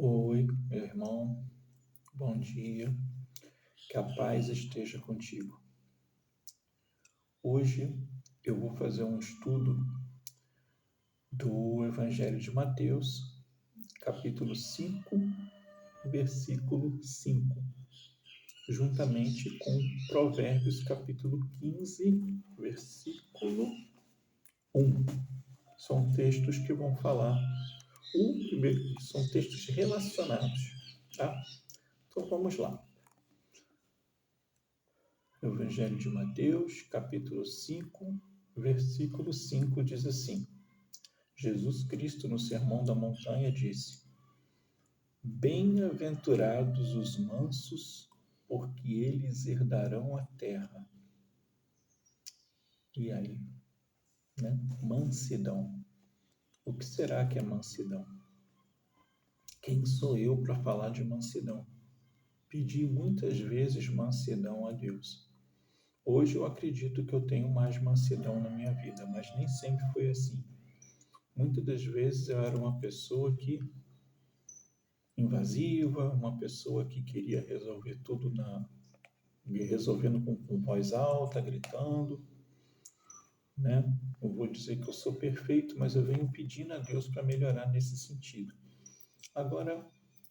Oi, meu irmão, bom dia, que a paz esteja contigo. Hoje eu vou fazer um estudo do Evangelho de Mateus, capítulo 5, versículo 5, juntamente com Provérbios, capítulo 15, versículo 1. São textos que vão falar, são textos relacionados, tá? Então vamos lá. Evangelho de Mateus, capítulo 5, versículo 5 diz assim: Jesus Cristo, no Sermão da Montanha, disse: Bem-aventurados os mansos, porque eles herdarão a terra. E aí, né? Mansidão. O que será que é mansidão? Quem sou eu para falar de mansidão? Pedi muitas vezes mansidão a Deus. Hoje eu acredito que eu tenho mais mansidão na minha vida, mas nem sempre foi assim. Muitas das vezes eu era uma pessoa que invasiva, uma pessoa que queria resolver tudo resolvendo com voz alta, gritando, né? Eu vou dizer que eu sou perfeito, mas eu venho pedindo a Deus para melhorar nesse sentido. Agora,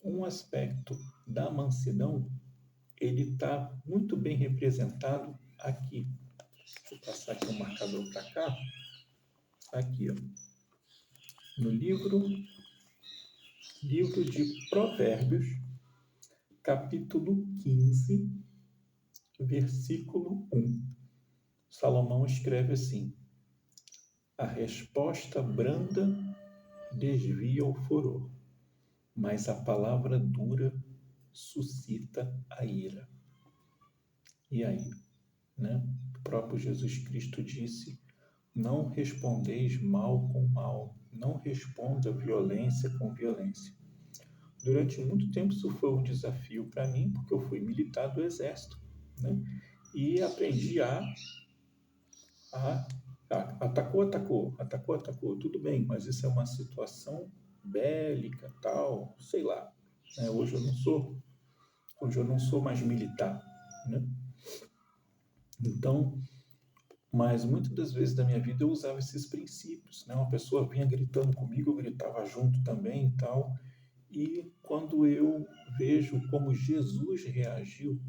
um aspecto da mansidão, ele está muito bem representado aqui. Deixa eu passar aqui o marcador para cá. Aqui, ó. No livro de Provérbios, capítulo 15, versículo 1. Salomão escreve assim: A resposta branda desvia o furor, mas a palavra dura suscita a ira. E aí, né? O próprio Jesus Cristo disse: Não respondeis mal com mal, não responda violência com violência. Durante muito tempo isso foi um desafio para mim, porque eu fui militar do Exército, né? E aprendi atacou, tudo bem, mas isso é uma situação bélica, tal, sei lá, né? Hoje eu não sou mais militar, né? Então, mas muitas das vezes da minha vida eu usava esses princípios, né? Uma pessoa vinha gritando comigo, eu gritava junto também e tal. E quando eu vejo como Jesus reagiu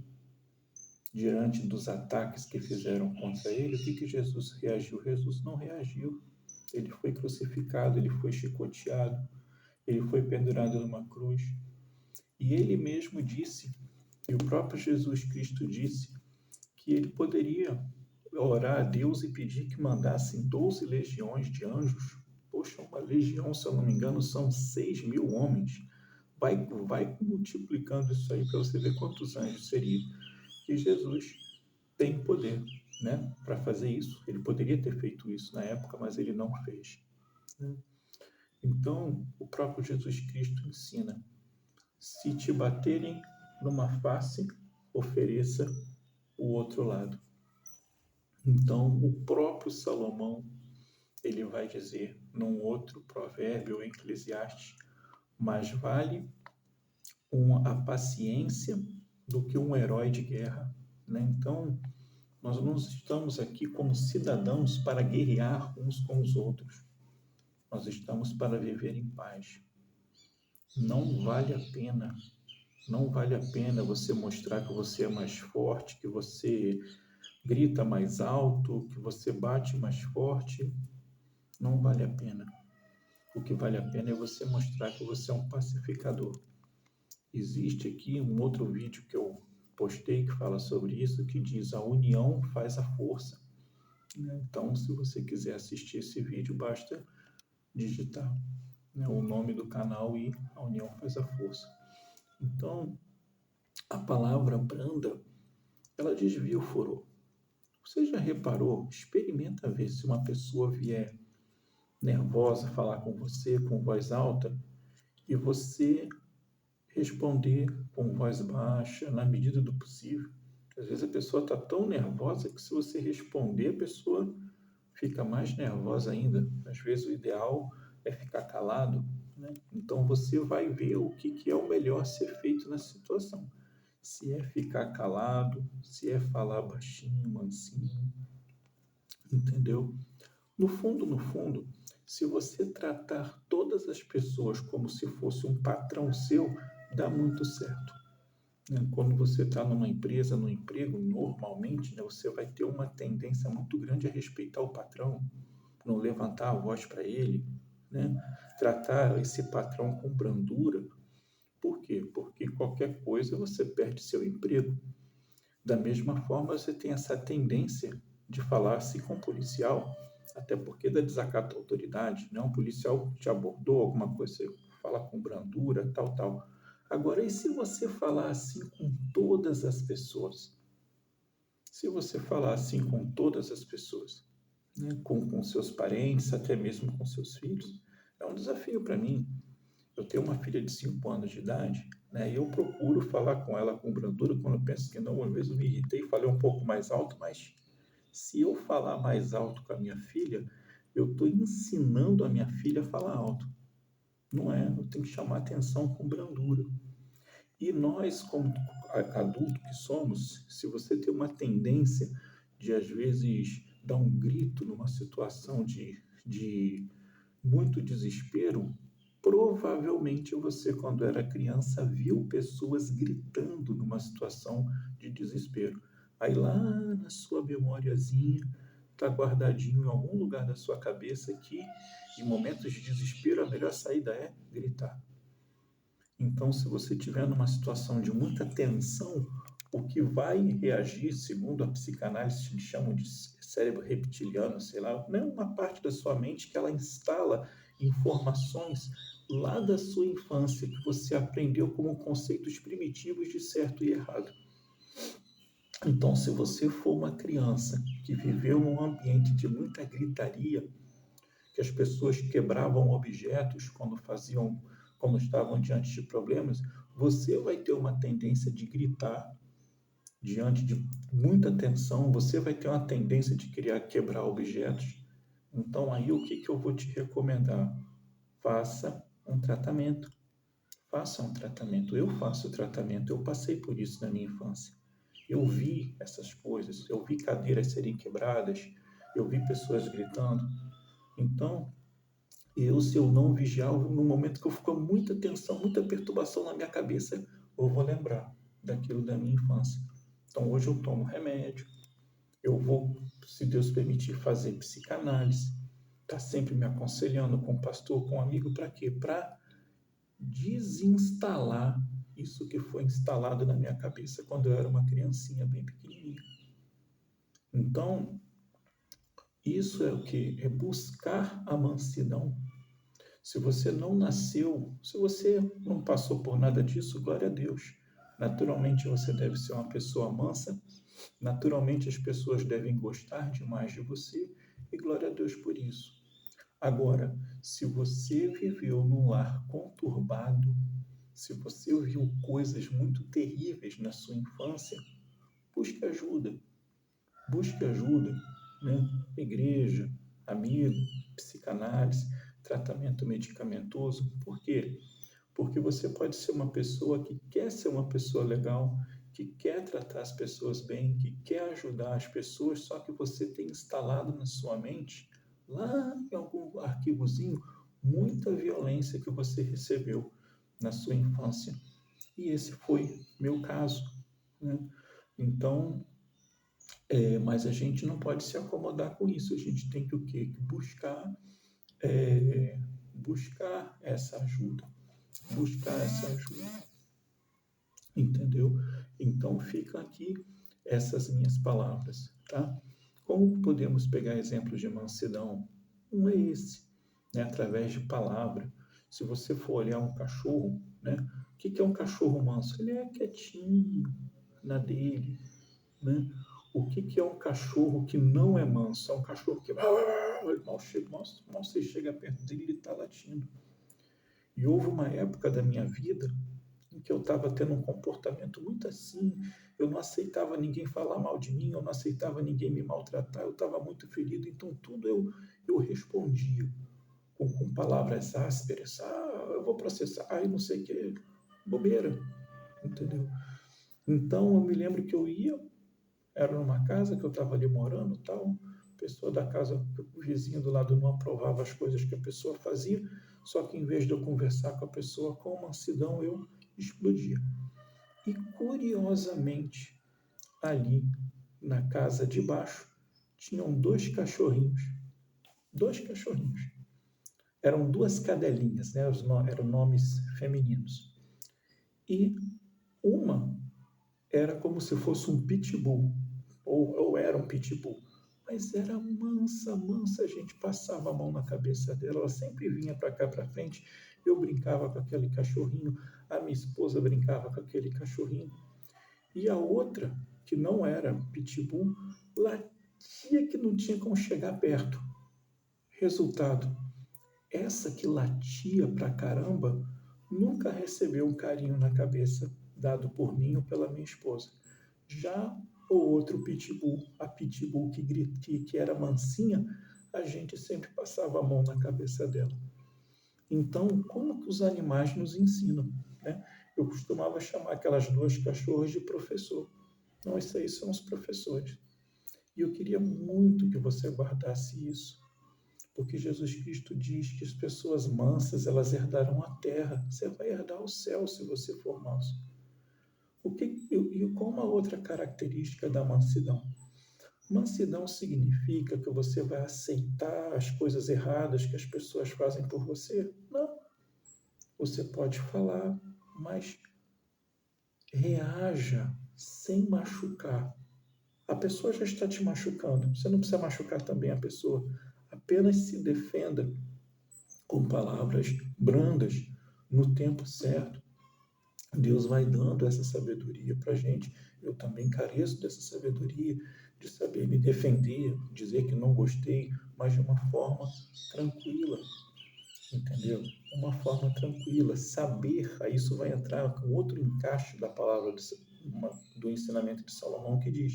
diante dos ataques que fizeram contra ele, o que Jesus reagiu? Jesus não reagiu. Ele foi crucificado, ele foi chicoteado, ele foi pendurado numa cruz. E ele mesmo disse, e o próprio Jesus Cristo disse, que ele poderia orar a Deus e pedir que mandassem 12 legiões de anjos. Poxa, uma legião, se eu não me engano, são 6.000 homens. Vai multiplicando isso aí para você ver quantos anjos seriam. E Jesus tem poder, né, para fazer isso. Ele poderia ter feito isso na época, mas ele não fez, né? Então, o próprio Jesus Cristo ensina: se te baterem numa face, ofereça o outro lado. Então, o próprio Salomão, ele vai dizer num outro provérbio, em Eclesiastes: mais vale a paciência do que um herói de guerra, né? Então, nós não estamos aqui como cidadãos para guerrear uns com os outros. Nós estamos para viver em paz. Não vale a pena, não vale a pena você mostrar que você é mais forte, que você grita mais alto, que você bate mais forte. Não vale a pena. O que vale a pena é você mostrar que você é um pacificador. Existe aqui um outro vídeo que eu postei que fala sobre isso, que diz: a união faz a força. Então, se você quiser assistir esse vídeo, basta digitar, né, o nome do canal e a união faz a força. Então, a palavra branda, ela desvia o furor. Você já reparou? Experimenta ver se uma pessoa vier nervosa falar com você com voz alta e você responder com voz baixa, na medida do possível. Às vezes a pessoa está tão nervosa que se você responder, a pessoa fica mais nervosa ainda. Às vezes o ideal é ficar calado, né? Então você vai ver o que que é o melhor ser feito nessa situação. Se é ficar calado, se é falar baixinho, mansinho, entendeu? No fundo, se você tratar todas as pessoas como se fosse um patrão seu, dá muito certo, né? Quando você está numa empresa, no emprego, normalmente, né, você vai ter uma tendência muito grande a respeitar o patrão, não levantar a voz para ele, né? Tratar esse patrão com brandura. Por quê? Porque qualquer coisa você perde seu emprego. Da mesma forma, você tem essa tendência de falar assim com o policial, até porque da desacato à autoridade, né? Um policial te abordou alguma coisa, você fala com brandura, tal, tal. Agora, e se você falar assim com todas as pessoas? Se você falar assim com todas as pessoas, né? Com seus parentes, até mesmo com seus filhos, é um desafio para mim. Eu tenho uma filha de 5 anos de idade, né? E eu procuro falar com ela com brandura quando eu penso que não. Uma vez eu me irritei e falei um pouco mais alto, mas se eu falar mais alto com a minha filha, eu estou ensinando a minha filha a falar alto. Não é? Eu tenho que chamar atenção com brandura. E nós, como adultos que somos, se você tem uma tendência de, às vezes, dar um grito numa situação de muito desespero, provavelmente você, quando era criança, viu pessoas gritando numa situação de desespero. Aí lá na sua memoriazinha, está guardadinho em algum lugar da sua cabeça que, em momentos de desespero, a melhor saída é gritar. Então, se você estiver numa situação de muita tensão, o que vai reagir, segundo a psicanálise, eles chamam de cérebro reptiliano, sei lá, não é uma parte da sua mente que ela instala informações lá da sua infância que você aprendeu como conceitos primitivos de certo e errado. Então, se você for uma criança que viveu num ambiente de muita gritaria, que as pessoas quebravam objetos quando estavam diante de problemas, você vai ter uma tendência de gritar diante de muita tensão, você vai ter uma tendência de querer quebrar objetos. Então, aí o que que eu vou te recomendar? Faça um tratamento. Faça um tratamento. Eu faço tratamento. Eu passei por isso na minha infância. Eu vi essas coisas. Eu vi cadeiras serem quebradas. Eu vi pessoas gritando. Então, se eu não vigiar, no momento que eu fico com muita tensão, muita perturbação na minha cabeça, eu vou lembrar daquilo da minha infância. Então, hoje eu tomo remédio, eu vou, se Deus permitir, fazer psicanálise, tá sempre me aconselhando com o pastor, com um amigo, para quê? Para desinstalar isso que foi instalado na minha cabeça quando eu era uma criancinha bem pequenininha. Então, isso é o que? É buscar a mansidão. Se você não nasceu, se você não passou por nada disso, glória a Deus. Naturalmente você deve ser uma pessoa mansa, naturalmente as pessoas devem gostar demais de você, e glória a Deus por isso. Agora, se você viveu num lar conturbado, se você viu coisas muito terríveis na sua infância, busque ajuda. Busque ajuda, né? Igreja, amigo, psicanálise, tratamento medicamentoso. Por quê? Porque você pode ser uma pessoa que quer ser uma pessoa legal, que quer tratar as pessoas bem, que quer ajudar as pessoas, só que você tem instalado na sua mente, lá em algum arquivozinho, muita violência que você recebeu na sua infância. E esse foi meu caso, né? Então, mas a gente não pode se acomodar com isso. A gente tem que o quê? É, buscar essa ajuda. Buscar essa ajuda. Entendeu? Então fica aqui essas minhas palavras, tá? Como podemos pegar exemplos de mansidão? Um é esse, né? Através de palavra. Se você for olhar um cachorro, né? O que é um cachorro manso? Ele é quietinho na dele, né? O que é um cachorro que não é manso? É um cachorro que mal você chega perto dele, ele está latindo. E houve uma época da minha vida em que eu estava tendo um comportamento muito assim, eu não aceitava ninguém falar mal de mim, eu não aceitava ninguém me maltratar, eu estava muito ferido, então tudo eu respondia com palavras ásperas. eu vou processar, ai, não sei o que, bobeira, entendeu? Então, eu me lembro que eu ia, era numa casa que eu estava ali morando, tal, a pessoa da casa, o vizinho do lado não aprovava as coisas que a pessoa fazia, só que em vez de eu conversar com a pessoa com mansidão, eu explodia. E curiosamente, ali na casa de baixo, tinham dois cachorrinhos. Eram duas cadelinhas, né? Eram nomes femininos. E uma era como se fosse um pitbull, ou era um pitbull, mas era mansa, mansa, a gente passava a mão na cabeça dela, ela sempre vinha para cá, para frente, eu brincava com aquele cachorrinho, a minha esposa brincava com aquele cachorrinho, e a outra, que não era pitbull, latia que não tinha como chegar perto. Resultado, essa que latia pra caramba nunca recebeu um carinho na cabeça dado por mim ou pela minha esposa. Já o outro pitbull, a pitbull que era mansinha, a gente sempre passava a mão na cabeça dela. Então, como que os animais nos ensinam, né? Eu costumava chamar aquelas duas cachorras de professor. Não, esses aí são os professores. E eu queria muito que você guardasse isso, porque Jesus Cristo diz que as pessoas mansas, elas herdarão a terra. Você vai herdar o céu se você for manso. E qual uma outra característica da mansidão? Mansidão significa que você vai aceitar as coisas erradas que as pessoas fazem por você? Não. Você pode falar, mas reaja sem machucar. A pessoa já está te machucando. Você não precisa machucar também a pessoa. Apenas se defenda com palavras brandas no tempo certo. Deus vai dando essa sabedoria para a gente. Eu também careço dessa sabedoria de saber me defender, dizer que não gostei, mas de uma forma tranquila, entendeu? Uma forma tranquila. Saber, aí isso vai entrar com outro encaixe da palavra do ensinamento de Salomão que diz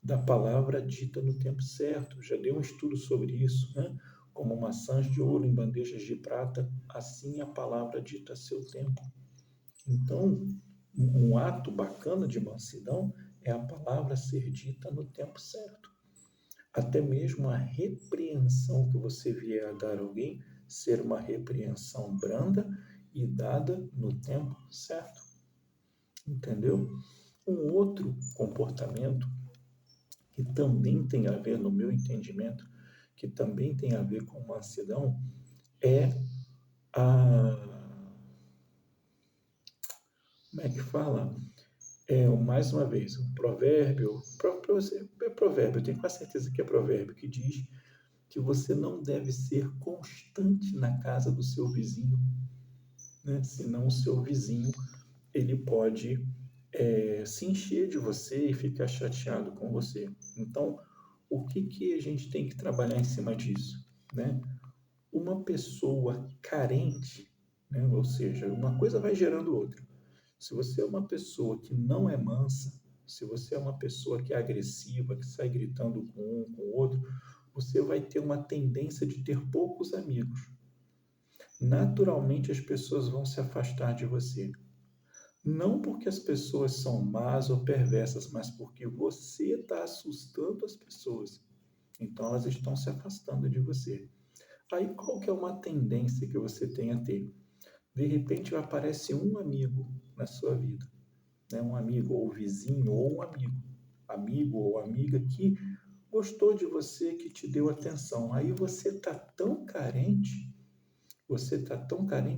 da palavra dita no tempo certo. Já dei um estudo sobre isso, né? Como maçãs de ouro em bandejas de prata, assim a palavra dita a seu tempo. Então, um ato bacana de mansidão é a palavra ser dita no tempo certo. Até mesmo a repreensão que você vier a dar a alguém ser uma repreensão branda e dada no tempo certo. Entendeu? Um outro comportamento que também tem a ver, no meu entendimento, que também tem a ver com mansidão, é a... Como é que fala? Mais uma vez, um provérbio, eu tenho quase certeza que é provérbio, que diz que você não deve ser constante na casa do seu vizinho, né? Senão o seu vizinho ele pode se encher de você e ficar chateado com você. Então, o que a gente tem que trabalhar em cima disso, né? Uma pessoa carente, né? Ou seja, uma coisa vai gerando outra. Se você é uma pessoa que não é mansa, se você é uma pessoa que é agressiva, que sai gritando com um, com o outro, você vai ter uma tendência de ter poucos amigos. Naturalmente, as pessoas vão se afastar de você. Não porque as pessoas são más ou perversas, mas porque você está assustando as pessoas. Então, elas estão se afastando de você. Aí, qual que é uma tendência que você tem a ter? De repente, aparece um amigo na sua vida, né? Um amigo ou vizinho ou um amigo ou amiga que gostou de você, que te deu atenção. Aí você está tão carente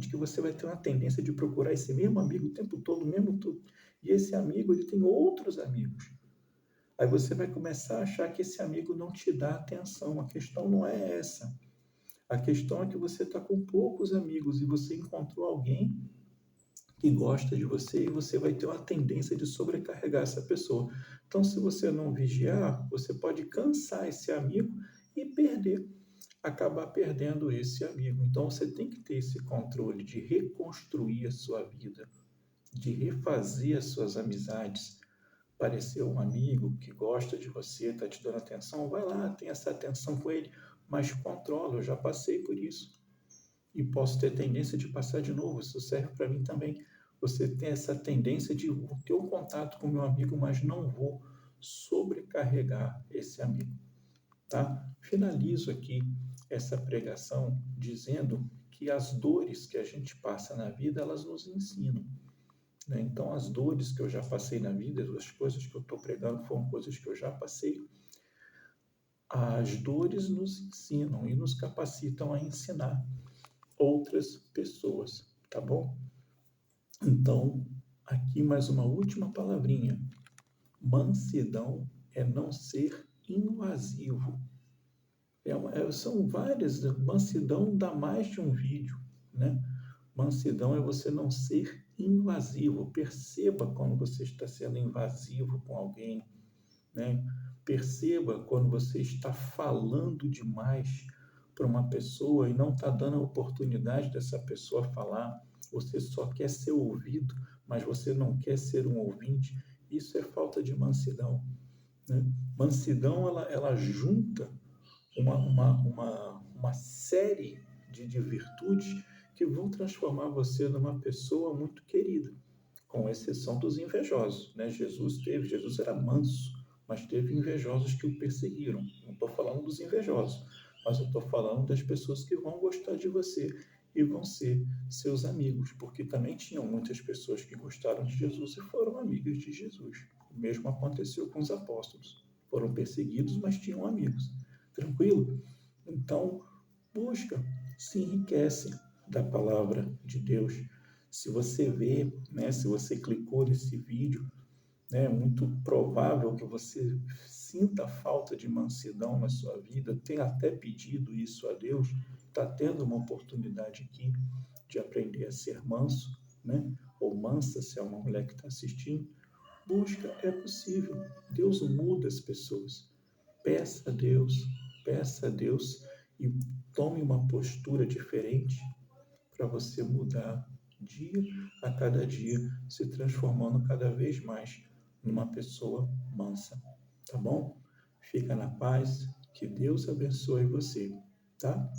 que você vai ter uma tendência de procurar esse mesmo amigo o tempo todo, mesmo tudo. E esse amigo, ele tem outros amigos. Aí você vai começar a achar que esse amigo não te dá atenção. A questão não é essa. A questão é que você está com poucos amigos e você encontrou alguém que gosta de você e você vai ter uma tendência de sobrecarregar essa pessoa. Então, se você não vigiar, você pode cansar esse amigo e acabar perdendo esse amigo. Então, você tem que ter esse controle de reconstruir a sua vida, de refazer as suas amizades. Parecer um amigo que gosta de você, está te dando atenção, vai lá, tem essa atenção com ele, mas controla, eu já passei por isso. e posso ter tendência de passar de novo. Isso serve para mim também. Você tem essa tendência de ter um contato com meu amigo, mas não vou sobrecarregar esse amigo, tá? Finalizo aqui essa pregação dizendo que as dores que a gente passa na vida, elas nos ensinam, né? Então, as dores que eu já passei na vida, as coisas que eu estou pregando foram coisas que eu já passei. As dores nos ensinam e nos capacitam a ensinar outras pessoas, tá bom? Então, aqui mais uma última palavrinha. Mansidão é não ser invasivo. São várias. Mansidão dá mais de um vídeo, né? Mansidão é você não ser invasivo. Perceba quando você está sendo invasivo com alguém, né? Perceba quando você está falando demais para uma pessoa e não está dando a oportunidade dessa pessoa falar. Você só quer ser ouvido, mas você não quer ser um ouvinte. Isso é falta de mansidão, né? Mansidão, ela junta uma série de virtudes que vão transformar você numa pessoa muito querida, com exceção dos invejosos, né? Jesus era manso, mas teve invejosos que o perseguiram. Não estou falando dos invejosos, mas eu estou falando das pessoas que vão gostar de você e vão ser seus amigos, porque também tinham muitas pessoas que gostaram de Jesus e foram amigas de Jesus. O mesmo aconteceu com os apóstolos. Foram perseguidos, mas tinham amigos. Tranquilo? Então, busca, se enriquece da palavra de Deus. Se você vê, né, se você clicou nesse vídeo, né, é muito provável que você sinta falta de mansidão na sua vida, tenha até pedido isso a Deus, está tendo uma oportunidade aqui de aprender a ser manso, né, ou mansa, se é uma mulher que está assistindo. Busca, é possível. Deus muda as pessoas. Peça a Deus e tome uma postura diferente para você mudar dia a cada dia, se transformando cada vez mais numa pessoa mansa, tá bom? Fica na paz, que Deus abençoe você, tá?